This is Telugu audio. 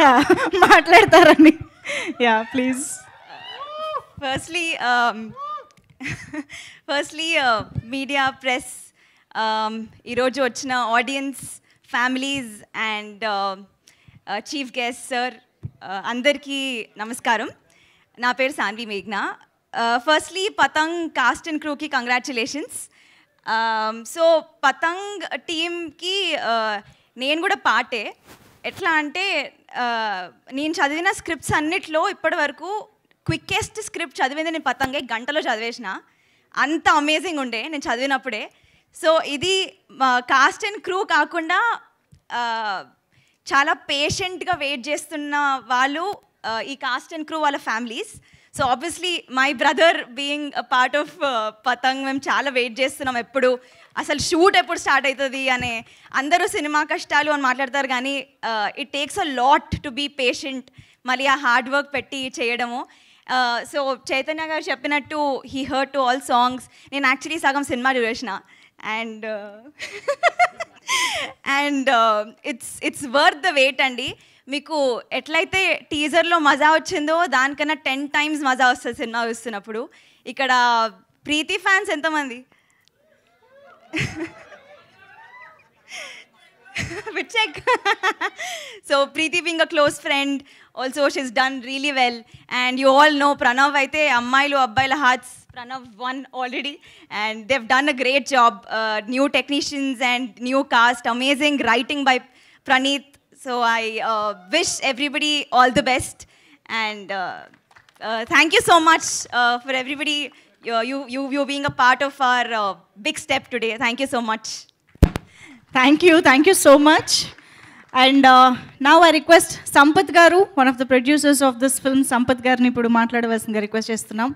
ఇక్కడ మాట్లాడతారని. Yeah please. Firstly media press, ఈరోజు వచ్చిన audience, families and chief guest sir, అందరికీ నమస్కారం. నా పేరు సాన్వి మేఘ్నా. ఫస్ట్లీ పతంగ్ కాస్ట్ అండ్ క్రూకి కంగ్రాచులేషన్స్. సో పతంగ్ టీమ్కి నేను కూడా పార్టే. ఎట్లా అంటే నేను చదివిన స్క్రిప్ట్స్ అన్నిట్లో ఇప్పటి వరకు క్విక్కెస్ట్ స్క్రిప్ట్ చదివింది నేను పతంగే, గంటలో చదివేసిన. అంత అమేజింగ్ ఉండే నేను చదివినప్పుడే. సో ఇది కాస్ట్ అండ్ క్రూ కాకుండా చాలా పేషెంట్గా వెయిట్ చేస్తున్న వాళ్ళు ఈ కాస్ట్ అండ్ క్రూ వాళ్ళ families. So obviously my brother being a part of Patang, మేము చాలా వెయిట్ చేస్తున్నాం ఎప్పుడు అసలు షూట్ ఎప్పుడు స్టార్ట్ అవుతుంది అనే. అందరూ సినిమా కష్టాలు అని మాట్లాడతారు కానీ it takes a lot to be patient, మళ్ళీ ఆ హార్డ్ వర్క్ పెట్టి చేయడము. సో చైతన్య గారు చెప్పినట్టు he heard to all songs. నేను యాక్చువల్లీ సగం సినిమా చూసిన and it's worth the wait అండి. మీకు ఎట్లయితే టీజర్లో మజా వచ్చిందో దానికన్నా 10 times మజా వస్తుంది సినిమా చూస్తున్నప్పుడు. ఇక్కడ ప్రీతి ఫ్యాన్స్ ఎంతమంది? check. So Preeti being a close friend, also she's done really well, and you all know Pranav aithe ammayilu abbayila hearts. Pranav won already and they've done a great job. New technicians and new cast, amazing writing by Praneeth. So I wish everybody all the best, and thank you so much for everybody, you being a part of our big step today. Thank you so much. Thank you so much. And now I request Sampath Garu, one of the producers of this film, Sampath Garni ఇప్పుడు మాట్లాడవలసిందిగా రిక్వెస్ట్ చేస్తున్నాం.